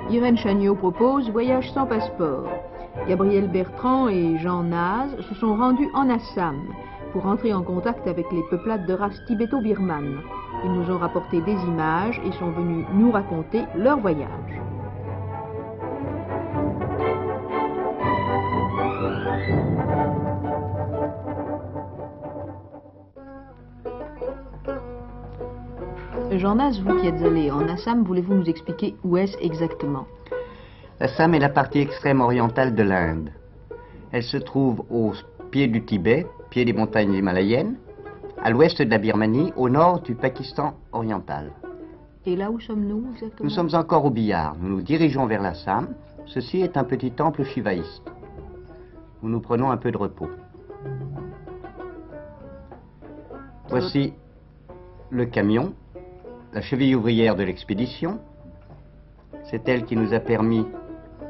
Irène Chagnot propose voyage sans passeport. Gabriel Bertrand et Jean Naz se sont rendus en Assam pour entrer en contact avec les peuplades de race tibéto-birmane. Ils nous ont rapporté des images et sont venus nous raconter leur voyage. Jean Naz, vous qui êtes allé en Assam, voulez-vous nous expliquer où est-ce exactement? L'Assam est la partie extrême orientale de l'Inde. Elle se trouve au pied du Tibet, pied des montagnes himalayennes, à l'ouest de la Birmanie, au nord du Pakistan oriental. Et là, où sommes-nous exactement? Nous sommes encore au Bihar. Nous nous dirigeons vers l'Assam. Ceci est un petit temple shivaïste, où nous prenons un peu de repos. Voici le camion, la cheville ouvrière de l'expédition. C'est elle qui nous a permis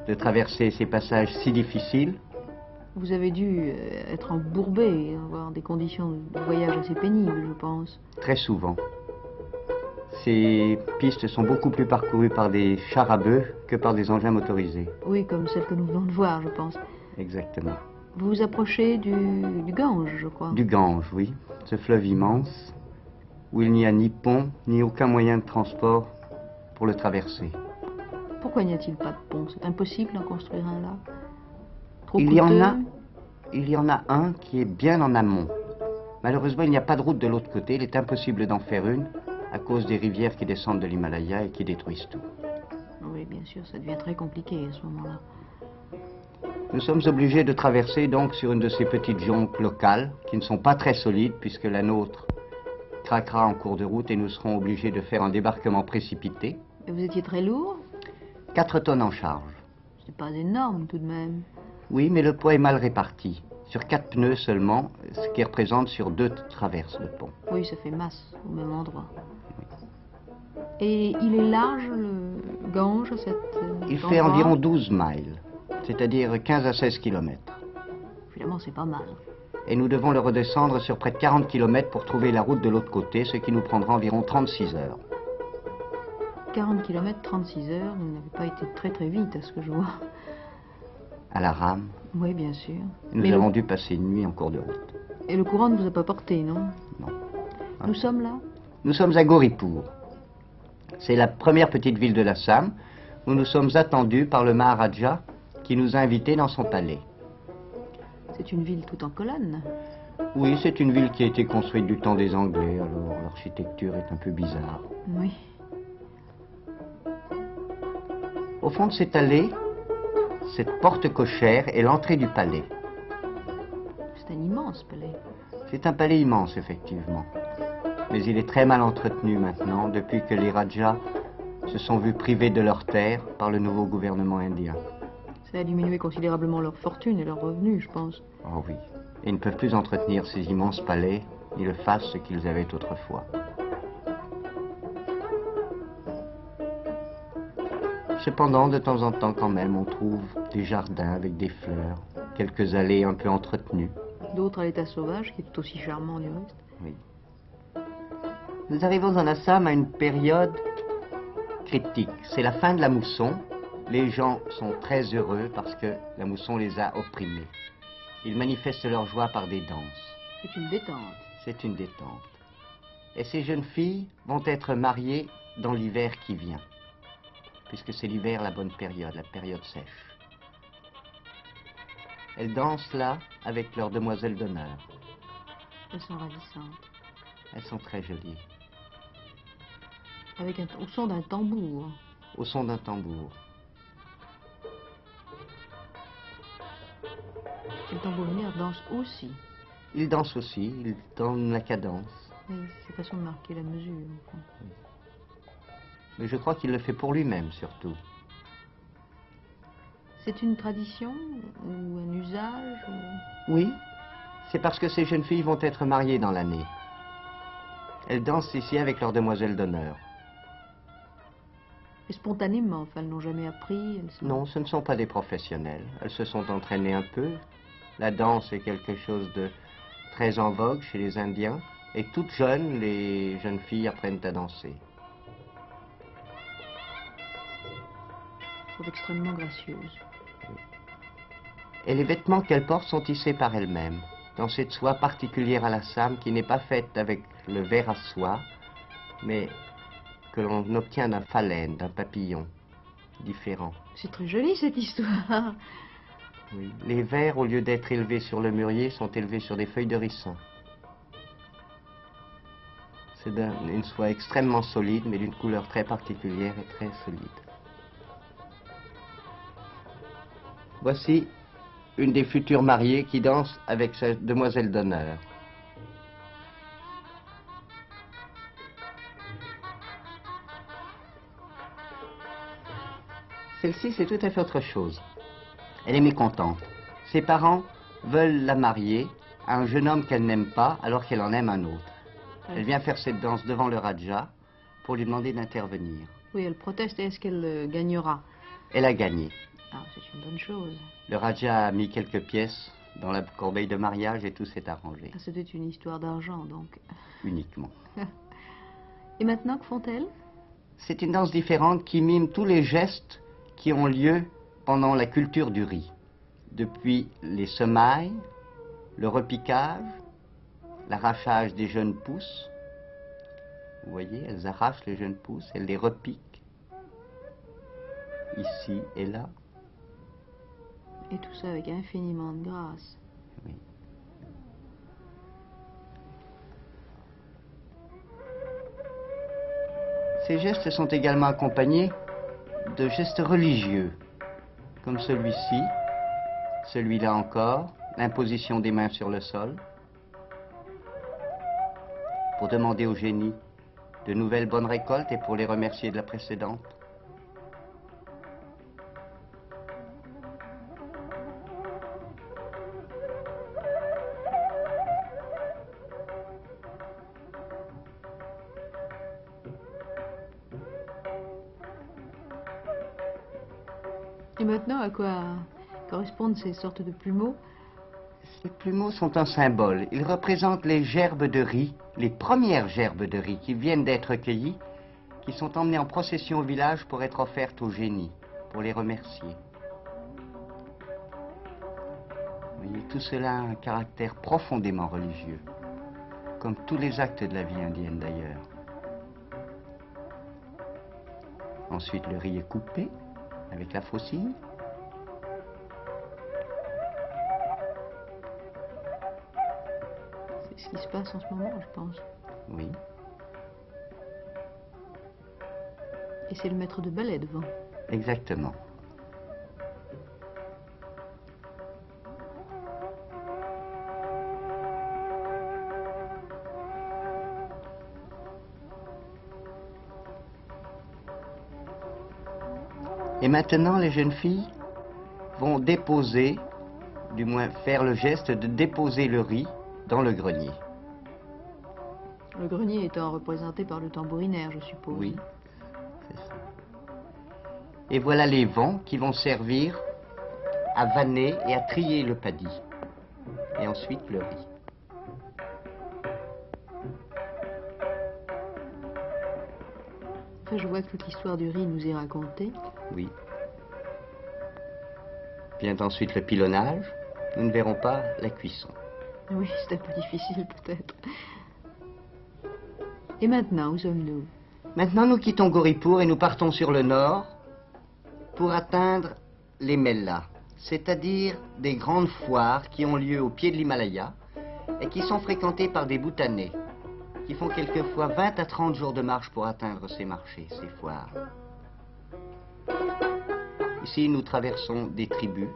de traverser ces passages si difficiles. Vous avez dû être embourbé, avoir des conditions de voyage assez pénibles, je pense. Très souvent. Ces pistes sont beaucoup plus parcourues par des chars à bœufs que par des engins motorisés. Oui, comme celle que nous venons de voir, je pense. Exactement. Vous vous approchez du Gange, je crois. Du Gange, oui. Ce fleuve immense où il n'y a ni pont, ni aucun moyen de transport pour le traverser. Pourquoi n'y a-t-il pas de pont? C'est impossible d'en construire un là? Trop Il y coûteux? en a un qui est bien en amont. Malheureusement, il n'y a pas de route de l'autre côté. Il est impossible d'en faire une à cause des rivières qui descendent de l'Himalaya et qui détruisent tout. Oui, bien sûr, ça devient très compliqué à ce moment-là. Nous sommes obligés de traverser donc sur une de ces petites jonques locales qui ne sont pas très solides puisque la nôtre craquera en cours de route et nous serons obligés de faire un débarquement précipité. Et vous étiez très lourd? 4 tonnes en charge. C'est pas énorme tout de même. Oui, mais le poids est mal réparti. Sur 4 pneus seulement, ce qui représente sur 2 traverses de pont. Oui, ça fait masse au même endroit. Et il est large, le Gange, Il fait environ 12 miles, c'est-à-dire 15 à 16 kilomètres. Finalement, c'est pas mal. Et nous devons le redescendre sur près de 40 kilomètres pour trouver la route de l'autre côté, ce qui nous prendra environ 36 heures. 40 km, 36 heures, vous n'avez pas été très très vite à ce que je vois. À la rame. Oui, bien sûr. Nous avons dû passer une nuit en cours de route. Et le courant ne vous a pas porté, non? Non. Nous sommes là? Nous sommes à Gauripur. C'est la première petite ville de l'Assam, où nous sommes attendus par le Maharaja, qui nous a invités dans son palais. C'est une ville toute en colonnes. Oui, c'est une ville qui a été construite du temps des Anglais, alors l'architecture est un peu bizarre. Oui. Au fond de cette allée, cette porte cochère est l'entrée du palais. C'est un immense palais. C'est un palais immense, effectivement. Mais il est très mal entretenu maintenant, depuis que les Rajas se sont vus privés de leurs terres par le nouveau gouvernement indien. Ça a diminué considérablement leur fortune et leurs revenus, je pense. Oh oui. Et ils ne peuvent plus entretenir ces immenses palais, ni le fassent ce qu'ils avaient autrefois. Cependant, de temps en temps, quand même, on trouve des jardins avec des fleurs, quelques allées un peu entretenues. D'autres à l'état sauvage, qui est tout aussi charmant du reste. Oui. Nous arrivons en Assam à une période critique. C'est la fin de la mousson. Les gens sont très heureux parce que la mousson les a opprimés. Ils manifestent leur joie par des danses. C'est une détente. C'est une détente. Et ces jeunes filles vont être mariées dans l'hiver qui vient, puisque c'est l'hiver la bonne période, la période sèche. Elles dansent là avec leurs demoiselles d'honneur. Elles sont ravissantes. Elles sont très jolies. Au son d'un tambour. Au son d'un tambour. Les tambourinières dansent aussi. Ils dansent aussi, ils donnent la cadence. Oui, c'est façon de marquer la mesure, au fond. Oui. Mais je crois qu'il le fait pour lui-même, surtout. C'est une tradition ou un usage Oui, c'est parce que ces jeunes filles vont être mariées dans l'année. Elles dansent ici avec leurs demoiselles d'honneur. Et spontanément, enfin, elles n'ont jamais appris Non, ce ne sont pas des professionnels. Elles se sont entraînées un peu. La danse est quelque chose de très en vogue chez les Indiens. Et toutes jeunes, les jeunes filles apprennent à danser. trouve extrêmement gracieuse. Et les vêtements qu'elle porte sont tissés par elle-même, dans cette soie particulière à l'Assam qui n'est pas faite avec le ver à soie, mais que l'on obtient d'un phalène, d'un papillon différent. C'est très joli cette histoire. Oui. Les vers, au lieu d'être élevés sur le mûrier, sont élevés sur des feuilles de ricin. C'est une soie extrêmement solide, mais d'une couleur très particulière et très solide. Voici une des futures mariées qui danse avec sa demoiselle d'honneur. Celle-ci, c'est tout à fait autre chose. Elle est mécontente. Ses parents veulent la marier à un jeune homme qu'elle n'aime pas alors qu'elle en aime un autre. Elle vient faire cette danse devant le Raja pour lui demander d'intervenir. Oui, elle proteste et est-ce qu'elle gagnera? Elle a gagné. Ah, c'est une bonne chose. Le Raja a mis quelques pièces dans la corbeille de mariage et tout s'est arrangé. Ah, c'était une histoire d'argent, donc. Uniquement. Et maintenant, que font-elles? C'est une danse différente qui mime tous les gestes qui ont lieu pendant la culture du riz. Depuis les semailles, le repiquage, l'arrachage des jeunes pousses. Vous voyez, elles arrachent les jeunes pousses, elles les repiquent, ici et là. Et tout ça avec infiniment de grâce. Oui. Ces gestes sont également accompagnés de gestes religieux, comme celui-ci, celui-là encore, l'imposition des mains sur le sol, pour demander au génie de nouvelles bonnes récoltes et pour les remercier de la précédente. Et maintenant, à quoi correspondent ces sortes de plumeaux? Ces plumeaux sont un symbole. Ils représentent les gerbes de riz, les premières gerbes de riz qui viennent d'être cueillies, qui sont emmenées en procession au village pour être offertes au génie, pour les remercier. Vous voyez, tout cela a un caractère profondément religieux, comme tous les actes de la vie indienne d'ailleurs. Ensuite, le riz est coupé avec la faucille. C'est ce qui se passe en ce moment, je pense. Oui. Et c'est le maître de ballet devant. Exactement. Et maintenant, les jeunes filles vont déposer, du moins faire le geste de déposer le riz dans le grenier. Le grenier étant représenté par le tambourinaire, je suppose. Oui, c'est ça. Et voilà les vents qui vont servir à vanner et à trier le paddy. Et ensuite le riz. Enfin, je vois que toute l'histoire du riz nous est racontée. Oui. Vient ensuite le pilonnage. Nous ne verrons pas la cuisson. Oui, c'est un peu difficile peut-être. Et maintenant, où sommes-nous? Maintenant, nous quittons Gorakhpur et nous partons sur le nord pour atteindre les Mellas, c'est-à-dire des grandes foires qui ont lieu au pied de l'Himalaya et qui sont fréquentées par des Bhoutanais, qui font quelquefois 20 à 30 jours de marche pour atteindre ces marchés, ces foires. Ici, nous traversons des tribus.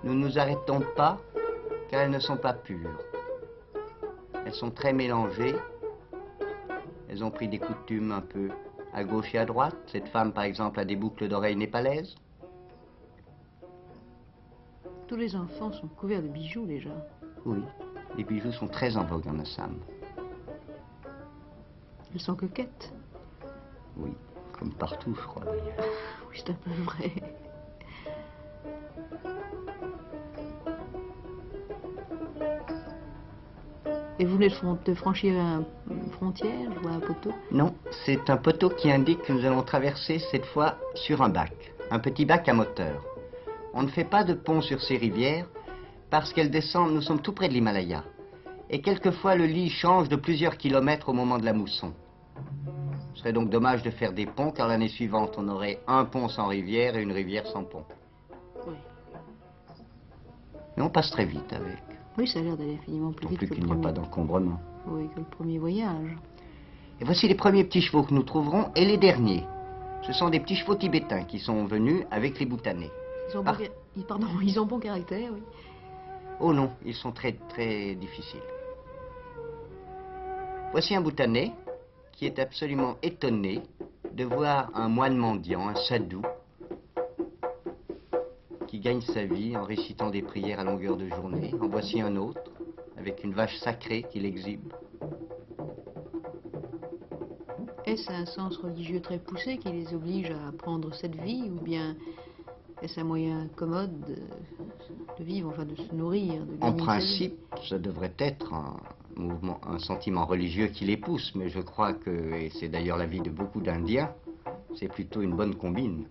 Nous ne nous arrêtons pas car elles ne sont pas pures. Elles sont très mélangées. Elles ont pris des coutumes un peu à gauche et à droite. Cette femme, par exemple, a des boucles d'oreilles népalaises. Tous les enfants sont couverts de bijoux déjà. Oui, les bijoux sont très en vogue en Assam. Elles sont coquettes. Oui, comme partout, je crois d'ailleurs. Oui, c'est un peu vrai. Et vous venez de franchir une frontière, je vois un poteau. Non, c'est un poteau qui indique que nous allons traverser cette fois sur un bac, un petit bac à moteur. On ne fait pas de pont sur ces rivières parce qu'elles descendent, nous sommes tout près de l'Himalaya. Et quelquefois le lit change de plusieurs kilomètres au moment de la mousson. Ce serait donc dommage de faire des ponts car l'année suivante on aurait un pont sans rivière et une rivière sans pont. Oui. Mais on passe très vite avec. Oui, ça a l'air d'aller infiniment plus Tant vite plus que qu'il le n'y a premier. pas d'encombrement. Oui, que le premier voyage. Et voici les premiers petits chevaux que nous trouverons et les derniers. Ce sont des petits chevaux tibétains qui sont venus avec les Bhoutanais. Ils ont, pardon, ils ont bon caractère, oui. Oh non, ils sont très très difficiles. Voici un Bhoutanais qui est absolument étonné de voir un moine mendiant, un sadhu, qui gagne sa vie en récitant des prières à longueur de journée. En voici un autre, avec une vache sacrée qu'il exhibe. Est-ce un sens religieux très poussé qui les oblige à prendre cette vie, ou bien est-ce un moyen commode de vivre, enfin de se nourrir, de En gagner sa vie? principe, ça devrait être un mouvement, un sentiment religieux qui les pousse, mais je crois que, et c'est d'ailleurs l'avis de beaucoup d'Indiens, c'est plutôt une bonne combine.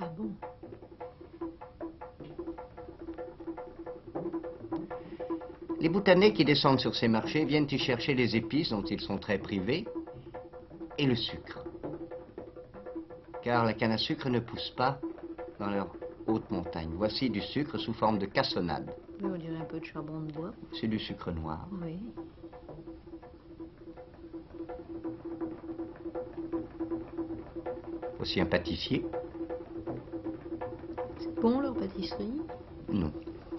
Ah bon? Les Bhoutanais qui descendent sur ces marchés viennent y chercher les épices dont ils sont très privés et le sucre. Car la canne à sucre ne pousse pas dans leur haute montagne. Voici du sucre sous forme de cassonade. Oui, on dirait un peu de charbon de bois. C'est du sucre noir. Oui. Voici un pâtissier. C'est bon leur pâtisserie? Non,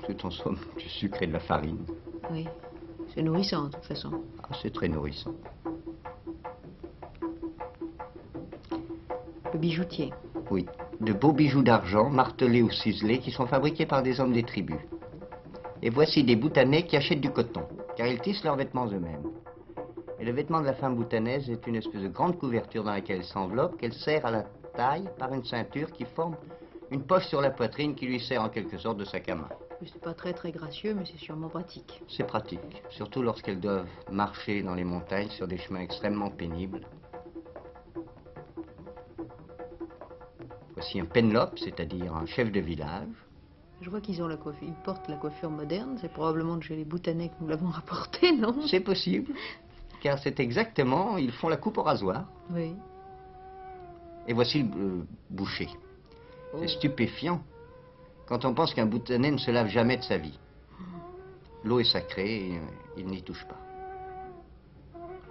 c'est en somme du sucre et de la farine. Oui. C'est nourrissant de toute façon. Ah, c'est très nourrissant. Le bijoutier. Oui, de beaux bijoux d'argent, martelés ou ciselés, qui sont fabriqués par des hommes des tribus. Et voici des Bhoutanais qui achètent du coton, car ils tissent leurs vêtements eux-mêmes. Et le vêtement de la femme bhoutanaise est une espèce de grande couverture dans laquelle elle s'enveloppe, qu'elle serre à la taille par une ceinture qui forme une poche sur la poitrine qui lui sert en quelque sorte de sac à main. C'est pas très très gracieux, mais c'est sûrement pratique. C'est pratique, surtout lorsqu'elles doivent marcher dans les montagnes sur des chemins extrêmement pénibles. Voici un penlop, c'est-à-dire un chef de village. Je vois qu'ils ont la coiffure, ils portent la coiffure moderne. C'est probablement de chez les Bhoutanais que nous l'avons rapporté, non? C'est possible, car c'est exactement, ils font la coupe au rasoir. Oui. Et voici le boucher. Oh. C'est stupéfiant quand on pense qu'un Bhoutanais ne se lave jamais de sa vie. L'eau est sacrée et il n'y touche pas.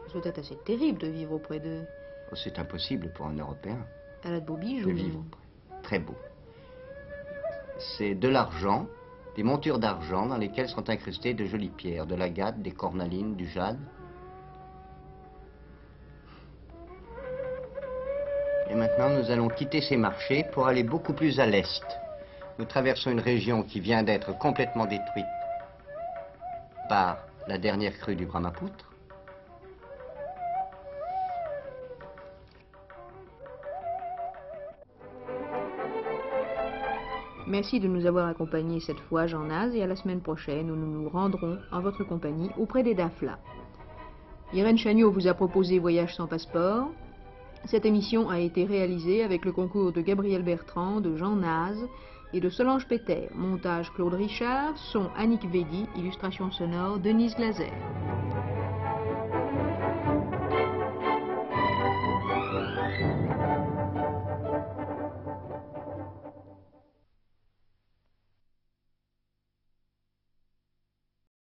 Ça doit être assez terrible de vivre auprès d'eux. Oh, c'est impossible pour un Européen Elle a de beaux de bijoux. vivre auprès. Très beau. C'est de l'argent, des montures d'argent dans lesquelles sont incrustées de jolies pierres, de l'agate, des cornalines, du jade. Et maintenant, nous allons quitter ces marchés pour aller beaucoup plus à l'est. Nous traversons une région qui vient d'être complètement détruite par la dernière crue du Brahmapoutre. Merci de nous avoir accompagnés cette fois, Jean Naz, et à la semaine prochaine où nous nous rendrons en votre compagnie auprès des Dafla. Irène Chagnot vous a proposé Voyage sans passeport. Cette émission a été réalisée avec le concours de Gabriel Bertrand, de Jean Naz et de Solange Péter. Montage Claude Richard, son Annick Védy, illustration sonore Denise Glaser.